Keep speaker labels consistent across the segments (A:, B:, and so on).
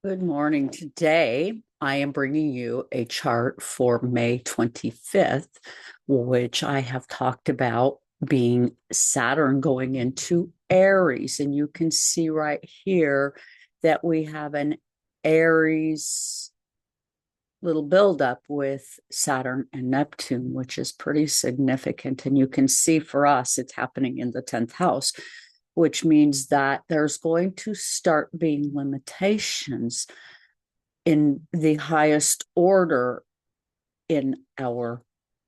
A: Good morning. Today, I am bringing you a chart for May 25th, which I have talked about being Saturn going into Aries. And you can see right here that we have an Aries little buildup with Saturn and Neptune, which is pretty significant. And you can see for us, it's happening in the 10th house, which means that there's going to start being limitations in the highest order in our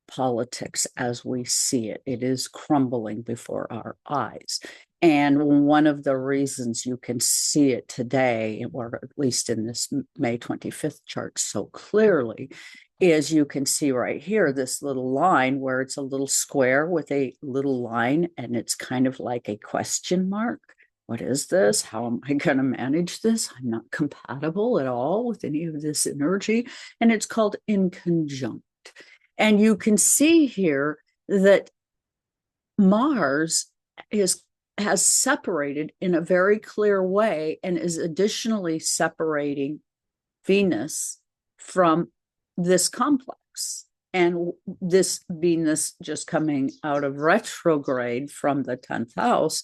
A: politics as we see it. It is crumbling before our eyes. And one of the reasons you can see it today, or at least in this May 25th chart so clearly, is you can see right here this little line where it's a little square with a little line, and it's kind of like a question mark. What is this? How am I going to manage this? I'm not compatible at all with any of this energy. And it's called inconjunct. And you can see here that Mars has separated in a very clear way and is additionally separating Venus from this complex. And this Venus just coming out of retrograde from the 10th house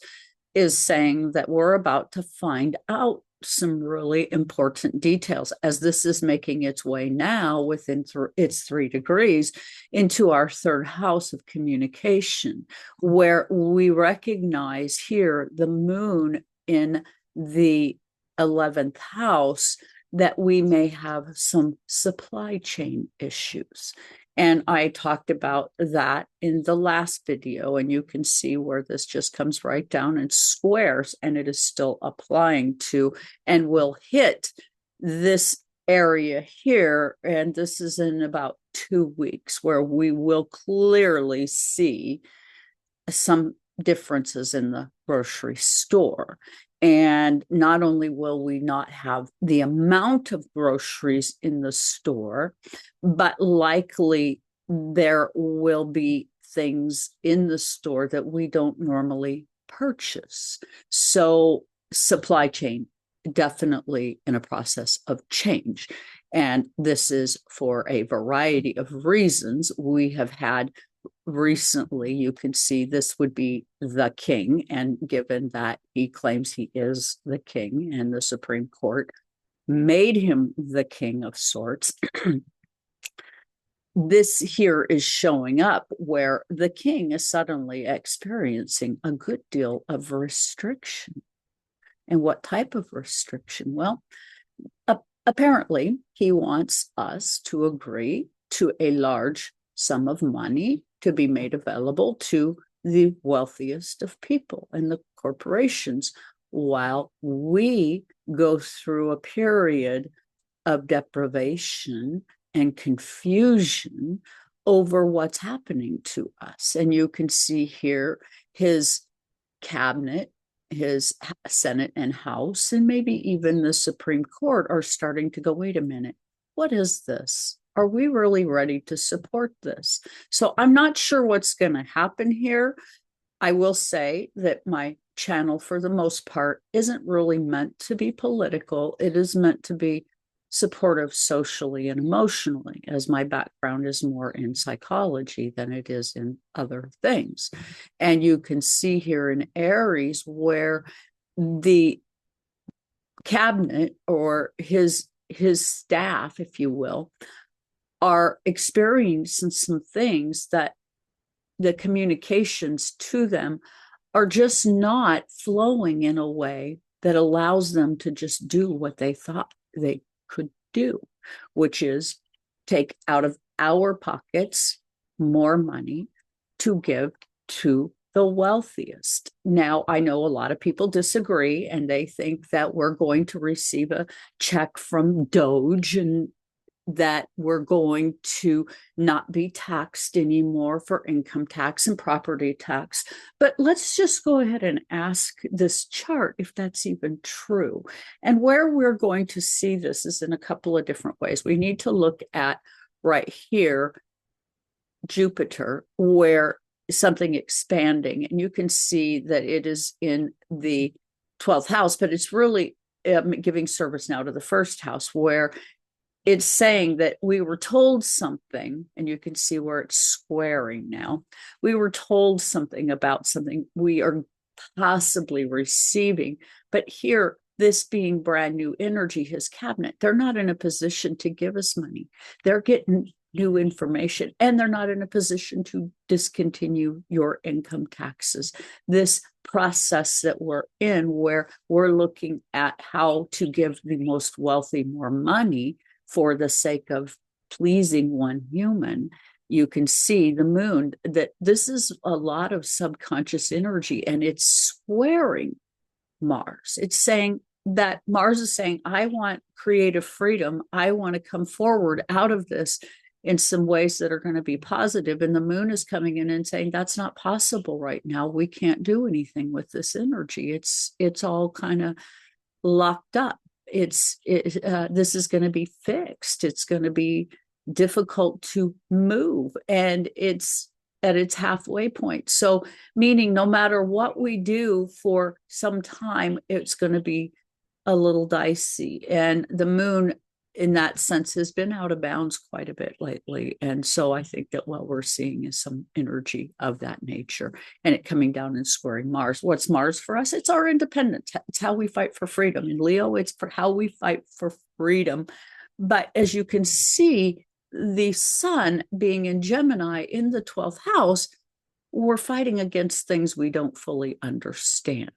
A: is saying that we're about to find out some really important details as this is making its way now within its 3 degrees into our third house of communication, where we recognize here the moon in the 11th house that we may have some supply chain issues. And I talked about that in the last video, and you can see where this just comes right down in squares, and it is still applying to and will hit this area here. And this is in about 2 weeks where we will clearly see some differences in the grocery store. And not only will we not have the amount of groceries in the store, but likely there will be things in the store that we don't normally purchase. So supply chain definitely in a process of change. And this is for a variety of reasons. We have had recently, you can see this would be the king, and given that he claims he is the king and the Supreme Court made him the king of sorts, this here is showing up where the king is suddenly experiencing a good deal of restriction. And what type of restriction? Well, apparently he wants us to agree to a large sum of money to be made available to the wealthiest of people and the corporations, while we go through a period of deprivation and confusion over what's happening to us. And you can see here his cabinet, his Senate and House, and maybe even the Supreme Court are starting to go, wait a minute, what is this? Are we really ready to support this? So I'm not sure what's going to happen here. I will say that my channel, for the most part, isn't really meant to be political. It is meant to be supportive socially and emotionally, as my background is more in psychology than it is in other things. And you can see here in Aries where the cabinet or his staff, if you will, are experiencing some things that the communications to them are just not flowing in a way that allows them to just do what they thought they could do, which is take out of our pockets more money to give to the wealthiest. Now, I know a lot of people disagree, and they think that we're going to receive a check from Doge and that we're going to not be taxed anymore for income tax and property tax. But let's just go ahead and ask this chart if that's even true. And where we're going to see this is in a couple of different ways. We need to look at right here, Jupiter, where something expanding, and you can see that it is in the 12th house, but it's really giving service now to the first house, where it's saying that we were told something, and you can see where it's squaring now. We were told something about something we are possibly receiving, but here, this being brand new energy, his cabinet, they're not in a position to give us money. They're getting new information, and they're not in a position to discontinue your income taxes. This process that we're in, where we're looking at how to give the most wealthy more money for the sake of pleasing one human, you can see the moon, that this is a lot of subconscious energy, and it's squaring Mars. It's saying that Mars is saying, I want creative freedom. I want to come forward out of this in some ways that are going to be positive. And the moon is coming in and saying, that's not possible right now. We can't do anything with this energy. It's all kind of locked up. This is going to be fixed. It's going to be difficult to move, and it's at its halfway point. So, meaning no matter what we do for some time, it's going to be a little dicey. And the moon, in that sense, has been out of bounds quite a bit lately. And so I think that what we're seeing is some energy of that nature, and it coming down and squaring Mars. What's Mars for us? It's our independence. It's how we fight for freedom. In Leo, it's for how we fight for freedom. But as you can see, the sun being in Gemini in the 12th house, we're fighting against things we don't fully understand.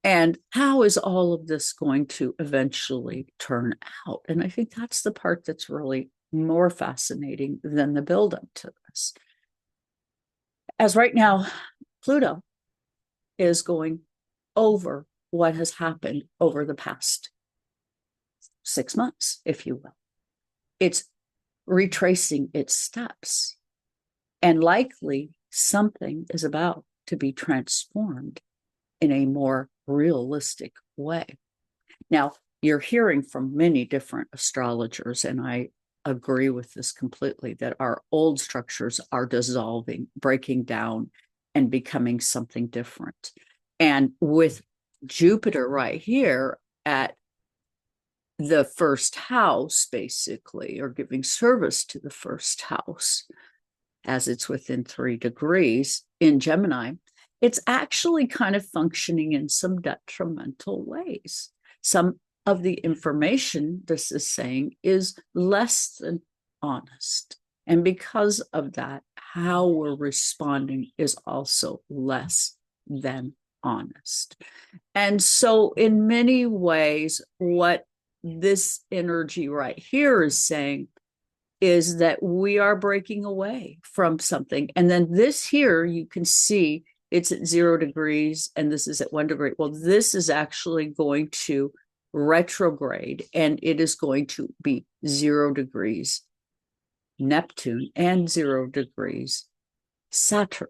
A: And how is all of this going to eventually turn out? And I think that's the part that's really more fascinating than the buildup to this. As right now, Pluto is going over what has happened over the past 6 months, if you will. It's retracing its steps, and likely something is about to be transformed in a more realistic way. Now, you're hearing from many different astrologers, and I agree with this completely, that our old structures are dissolving, breaking down, and becoming something different. And with Jupiter right here at the first house, basically, or giving service to the first house, as it's within 3 degrees in Gemini, it's actually kind of functioning in some detrimental ways. Some of the information this is saying is less than honest. And because of that, how we're responding is also less than honest. And so in many ways, what this energy right here is saying is that we are breaking away from something. And then this here, you can see it's at 0 degrees and this is at 1 degree. Well, this is actually going to retrograde, and it is going to be 0 degrees Neptune and 0 degrees Saturn.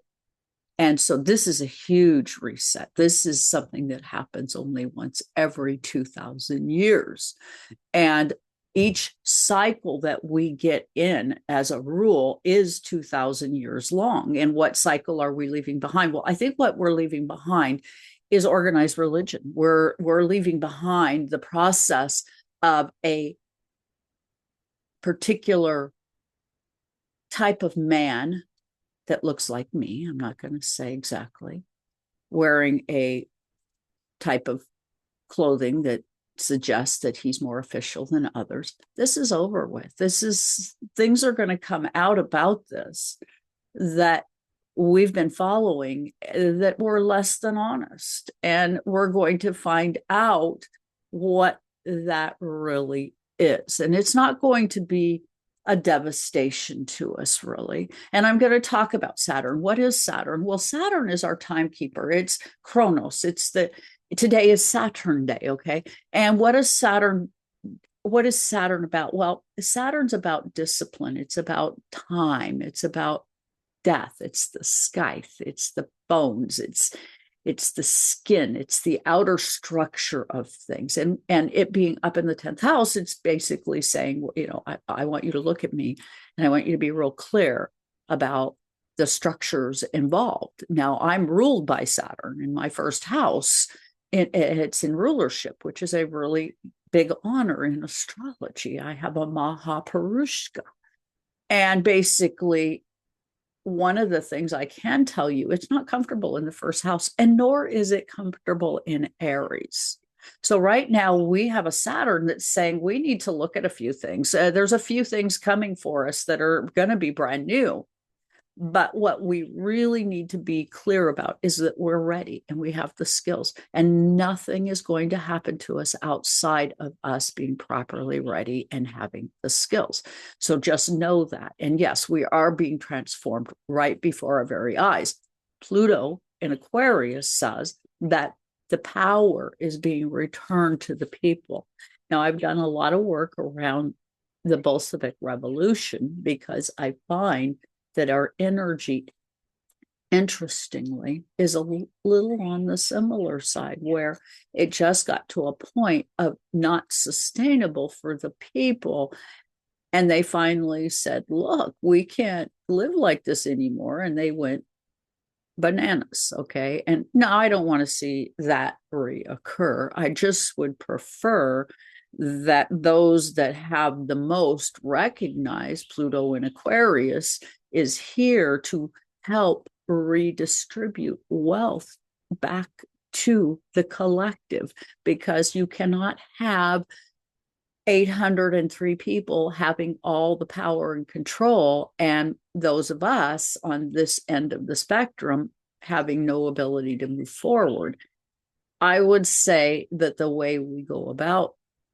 A: And so this is a huge reset. This is something that happens only once every 2,000 years. And each cycle that we get in, as a rule, is 2,000 years long. And what cycle are we leaving behind? Well, I think what we're leaving behind is organized religion. We're leaving behind the process of a particular type of man that looks like me. I'm not going to say exactly, wearing a type of clothing that suggests that he's more official than others. This is over with. Things are going to come out about this that we've been following that were less than honest. And we're going to find out what that really is. And it's not going to be a devastation to us, really. And I'm going to talk about Saturn. What is Saturn? Well, Saturn is our timekeeper. It's Chronos. Today is Saturn Day, okay? And what is Saturn about? Well, Saturn's about discipline. It's about time. It's about death. It's the scythe. It's the bones. It's the skin. It's the outer structure of things. And it being up in the 10th house, it's basically saying, I want you to look at me, and I want you to be real clear about the structures involved. Now, I'm ruled by Saturn in my first house, it's in rulership, which is a really big honor in astrology. I have a Mahapurushka. And basically, one of the things I can tell you, it's not comfortable in the first house, and nor is it comfortable in Aries. So right now we have a Saturn that's saying we need to look at a few things. There's a few things coming for us that are going to be brand new. But what we really need to be clear about is that we're ready and we have the skills, and nothing is going to happen to us outside of us being properly ready and having the skills. So just know that. And yes, we are being transformed right before our very eyes. Pluto in Aquarius says that the power is being returned to the people. Now, I've done a lot of work around the Bolshevik Revolution because I find that our energy, interestingly, is a little on the similar side, where it just got to a point of not sustainable for the people. And they finally said, look, we can't live like this anymore. And they went bananas. Okay. And no, I don't want to see that reoccur. I just would prefer that those that have the most recognize Pluto in Aquarius is here to help redistribute wealth back to the collective, because you cannot have 803 people having all the power and control, and those of us on this end of the spectrum having no ability to move forward. I would say that the way we go about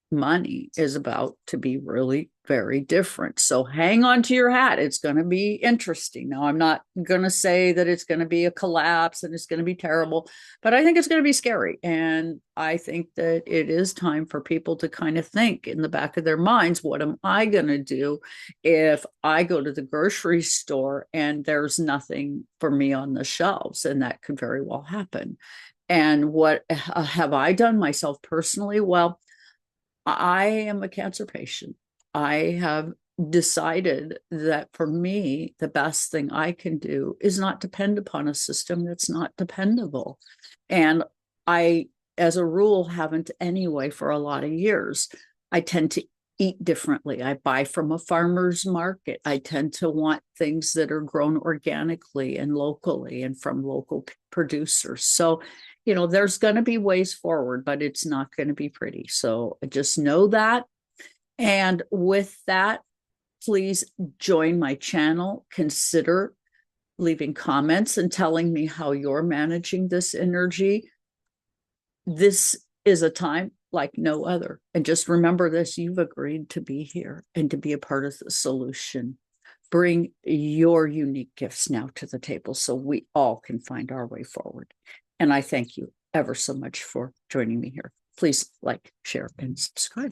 A: money is about to be really very different. So hang on to your hat. It's going to be interesting. Now, I'm not going to say that it's going to be a collapse and it's going to be terrible, but I think it's going to be scary. And I think that it is time for people to kind of think in the back of their minds, what am I going to do if I go to the grocery store and there's nothing for me on the shelves? And that could very well happen. And what have I done myself personally? Well, I am a cancer patient. I have decided that for me, the best thing I can do is not depend upon a system that's not dependable. And I, as a rule, haven't anyway for a lot of years. I tend to eat differently. I buy from a farmer's market. I tend to want things that are grown organically and locally and from local producers. So, there's going to be ways forward, but it's not going to be pretty. So just know that. And with that, please join my channel. Consider leaving comments and telling me how you're managing this energy. This is a time like no other. And just remember this, you've agreed to be here and to be a part of the solution. Bring your unique gifts now to the table so we all can find our way forward. And I thank you ever so much for joining me here. Please like, share, and subscribe.